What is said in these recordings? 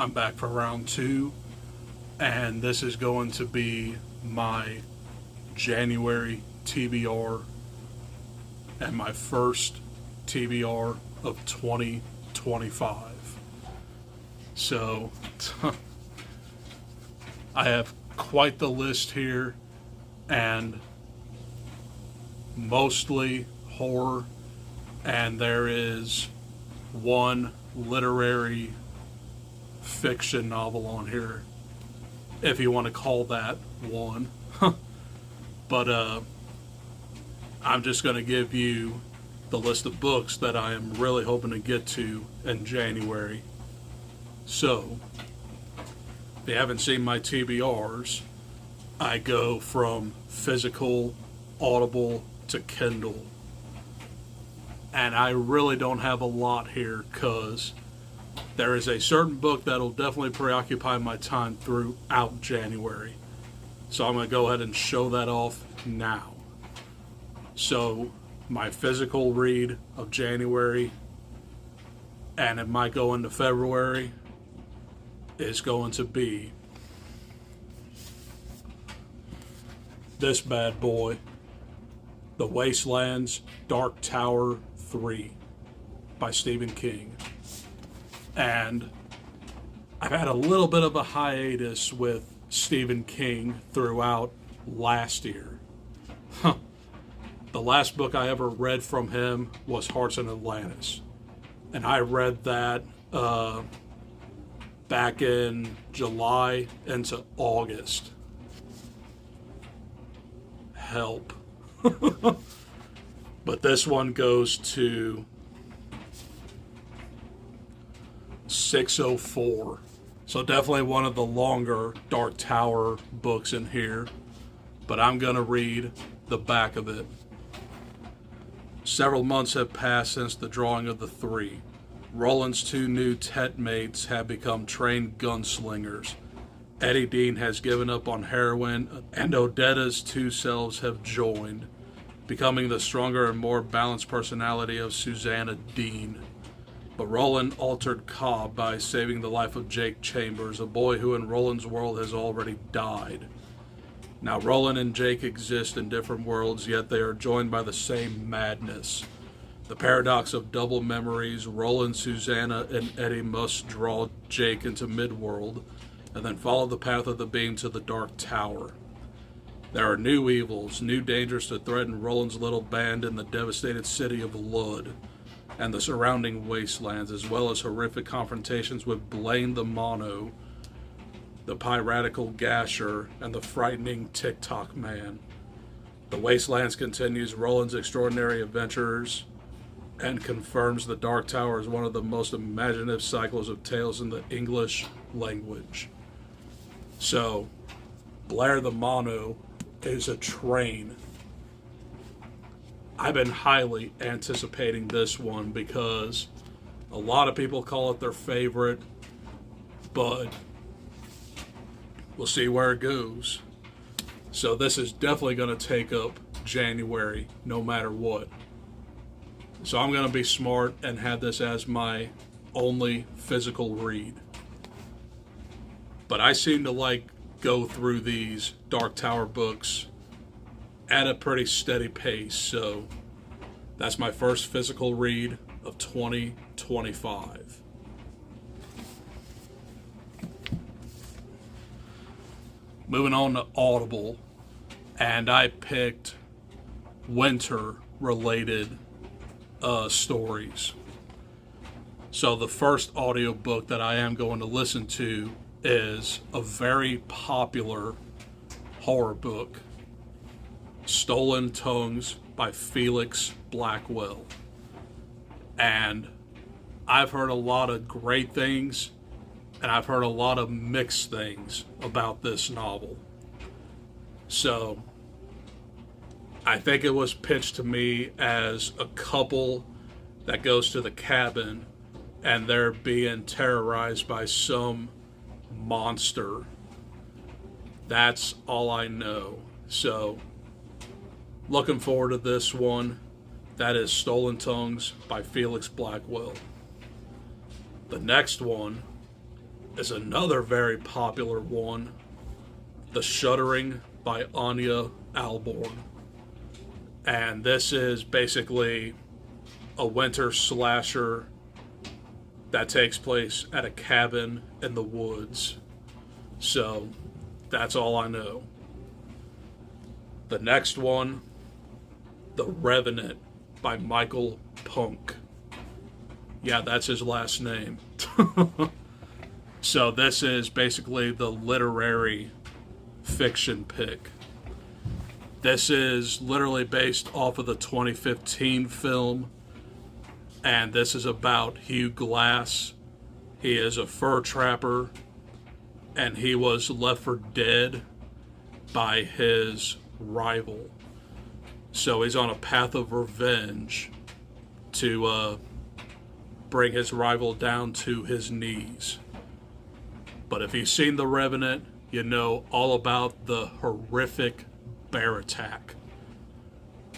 I'm back for round two, and this is going to be my January TBR and my first TBR of 2025. So, I have quite the list here, and mostly horror, and there is one literary fiction novel on here, if you want to call that one. But I'm just going to give you the list of books that I am really hoping to get to in January. So, if you haven't seen my TBRs, I go from physical, Audible to Kindle. And I really don't have a lot here because there is a certain book that'll definitely preoccupy my time throughout January. So I'm going to go ahead and show that off now. So my physical read of January, and it might go into February, is going to be this bad boy, The Wastelands Dark Tower 3 by Stephen King. And I've had a little bit of a hiatus with Stephen King throughout last year. The last book I ever read from him was Hearts in Atlantis. And I read that back in July into August. Help. But this one goes to 604. So definitely one of the longer Dark Tower books in here. But I'm going to read the back of it. Several months have passed since the drawing of the three. Roland's two new tet mates have become trained gunslingers. Eddie Dean has given up on heroin, and Odetta's two selves have joined, becoming the stronger and more balanced personality of Susanna Dean. But Roland altered Cobb by saving the life of Jake Chambers, a boy who in Roland's world has already died. Now Roland and Jake exist in different worlds, yet they are joined by the same madness. The paradox of double memories. Roland, Susanna, and Eddie must draw Jake into Midworld, and then follow the path of the beam to the Dark Tower. There are new evils, new dangers to threaten Roland's little band in the devastated city of Lud and the surrounding wastelands, as well as horrific confrontations with Blaine the Mono, the piratical Gasher, and the frightening TikTok Man. The Wastelands continues Roland's extraordinary adventures and confirms the Dark Tower is one of the most imaginative cycles of tales in the English language. So, Blair the Mono is a train. I've been highly anticipating this one because a lot of people call it their favorite, but we'll see where it goes. So this is definitely going to take up January no matter what. So I'm going to be smart and have this as my only physical read. But I seem to go through these Dark Tower books at a pretty steady pace. So that's my first physical read of 2025. Moving on to Audible, and I picked winter-related stories. So the first audiobook that I am going to listen to is a very popular horror book, Stolen Tongues by Felix Blackwell. And I've heard a lot of great things, and I've heard a lot of mixed things about this novel. So, I think it was pitched to me as a couple that goes to the cabin and they're being terrorized by some monster. That's all I know. So, looking forward to this one. That is Stolen Tongues by Felix Blackwell. The next one is another very popular one, The Shuddering by Anya Alborn. And this is basically a winter slasher that takes place at a cabin in the woods. So that's all I know. The next one, The Revenant by Michael Punk. Yeah, that's his last name. So this is basically the literary fiction pick. This is literally based off of the 2015 film, and this is about Hugh Glass. He is a fur trapper, and he was left for dead by his rival. So he's on a path of revenge to bring his rival down to his knees. But if you've seen The Revenant, you know all about the horrific bear attack.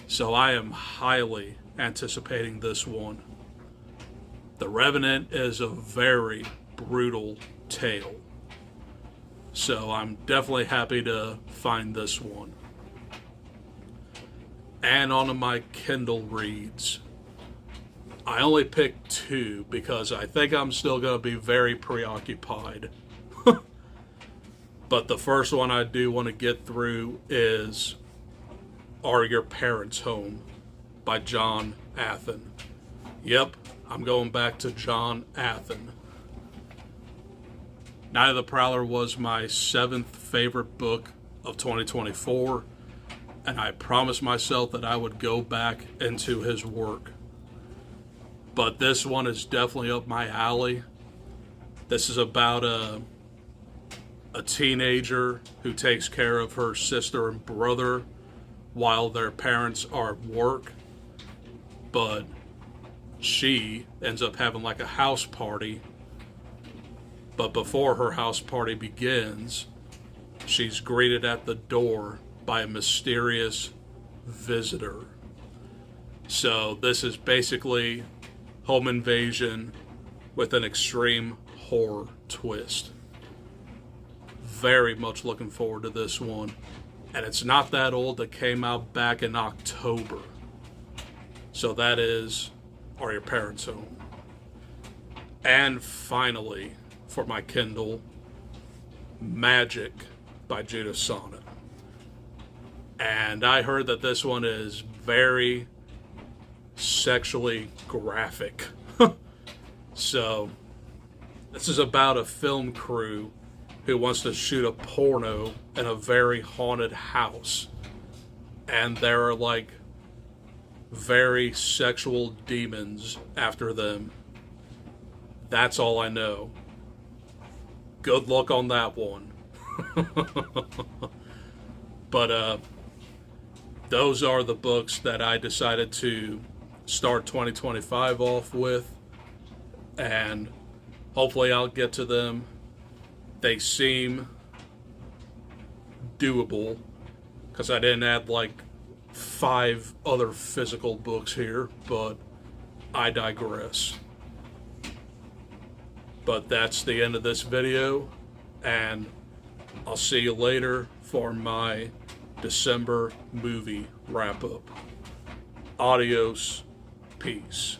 So I am highly anticipating this one. The Revenant is a very brutal tale. So I'm definitely happy to find this one. And on to my Kindle reads. I only picked 2 because I think I'm still going to be very preoccupied. But the first one I do want to get through is Are Your Parents Home by John Athen. Yep, I'm going back to John Athen. Night of the Prowler was my 7th favorite book of 2024, and I promised myself that I would go back into his work. But this one is definitely up my alley. This is about a teenager who takes care of her sister and brother while their parents are at work. But she ends up having like a house party. But before her house party begins, she's greeted at the door by a mysterious visitor. So this is basically home invasion with an extreme horror twist. Very much looking forward to this one. And it's not that old. It came out back in October. So that is Are Your Parents Home? And finally, for my Kindle, Magic by Judith Sonnet. And I heard that this one is very sexually graphic. So this is about a film crew who wants to shoot a porno in a very haunted house. And there are like very sexual demons after them. That's all I know. Good luck on that one. But those are the books that I decided to start 2025 off with. And hopefully I'll get to them. They seem doable because I didn't add like 5 other physical books here, but I digress. But that's the end of this video, and I'll see you later for my December movie wrap-up. Adios. Peace.